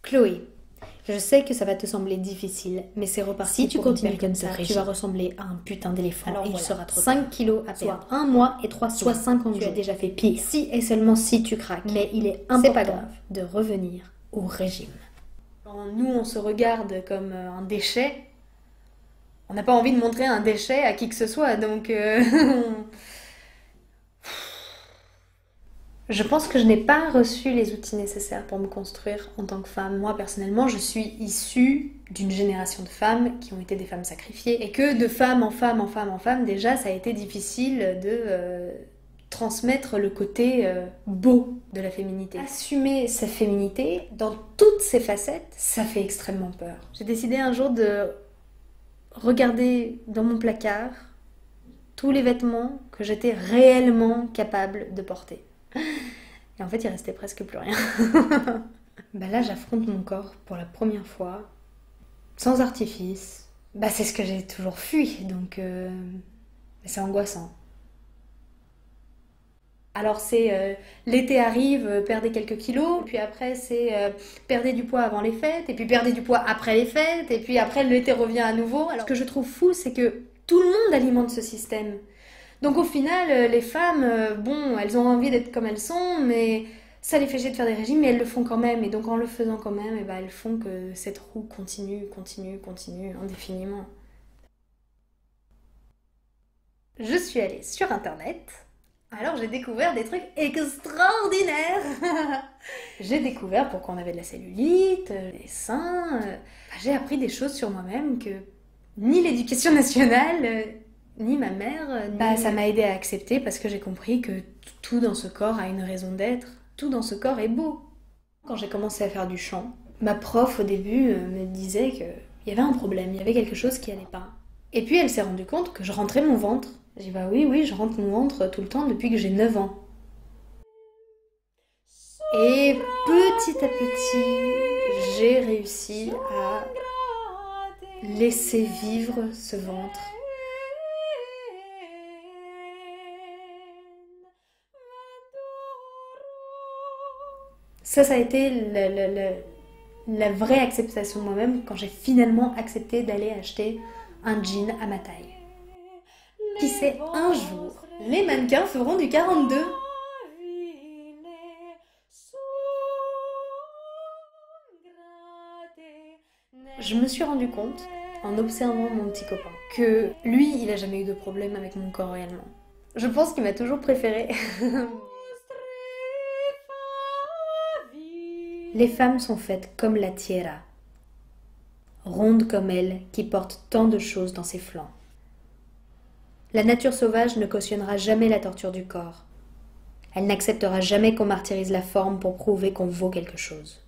Chloé, je sais que ça va te sembler difficile, mais c'est reparti. Si tu continues comme ça, tu vas ressembler à un putain d'éléphant. Alors il sera trop 5 kilos à perdre, 1 mois et 3 soit 50 jours. Tu as déjà fait pire. Si et seulement si tu craques. Mais il est important, c'est pas grave, de revenir au régime. Quand nous, on se regarde comme un déchet, on n'a pas envie de montrer un déchet à qui que ce soit, donc... Je pense que je n'ai pas reçu les outils nécessaires pour me construire en tant que femme. Moi, personnellement, je suis issue d'une génération de femmes qui ont été des femmes sacrifiées. Et que de femme en femme en femme en femme, déjà, ça a été difficile de transmettre le côté beau de la féminité. Assumer sa féminité dans toutes ses facettes, ça fait extrêmement peur. J'ai décidé un jour de regarder dans mon placard tous les vêtements que j'étais réellement capable de porter. Et en fait, il restait presque plus rien. Bah là, j'affronte mon corps pour la première fois, sans artifice. Bah c'est ce que j'ai toujours fui, donc c'est angoissant. Alors c'est l'été arrive, perdez quelques kilos, puis après c'est perdez du poids avant les fêtes, et puis perdez du poids après les fêtes, et puis après l'été revient à nouveau. Alors ce que je trouve fou, c'est que tout le monde alimente ce système. Donc au final, les femmes, bon, elles ont envie d'être comme elles sont, mais ça les fait chier de faire des régimes, mais elles le font quand même. Et donc en le faisant quand même, elles font que cette roue continue indéfiniment. Je suis allée sur internet, alors j'ai découvert des trucs extraordinaires. J'ai découvert pourquoi on avait de la cellulite, des seins. J'ai appris des choses sur moi-même que ni l'éducation nationale... ni ma mère, ça m'a aidé à accepter parce que j'ai compris que tout dans ce corps a une raison d'être. Tout dans ce corps est beau. Quand j'ai commencé à faire du chant, ma prof au début me disait qu'il y avait un problème, il y avait quelque chose qui allait pas. Et puis elle s'est rendue compte que je rentrais mon ventre. J'ai dit bah oui, je rentre mon ventre tout le temps depuis que j'ai 9 ans. Et petit à petit, j'ai réussi à laisser vivre ce ventre. Ça a été la vraie acceptation de moi-même quand j'ai finalement accepté d'aller acheter un jean à ma taille. Qui sait, un jour, les mannequins feront du 42. Je me suis rendu compte, en observant mon petit copain, que lui, il a jamais eu de problème avec mon corps réellement. Je pense qu'il m'a toujours préférée. Les femmes sont faites comme la tierra, rondes comme elle, qui porte tant de choses dans ses flancs. La nature sauvage ne cautionnera jamais la torture du corps. Elle n'acceptera jamais qu'on martyrise la forme pour prouver qu'on vaut quelque chose.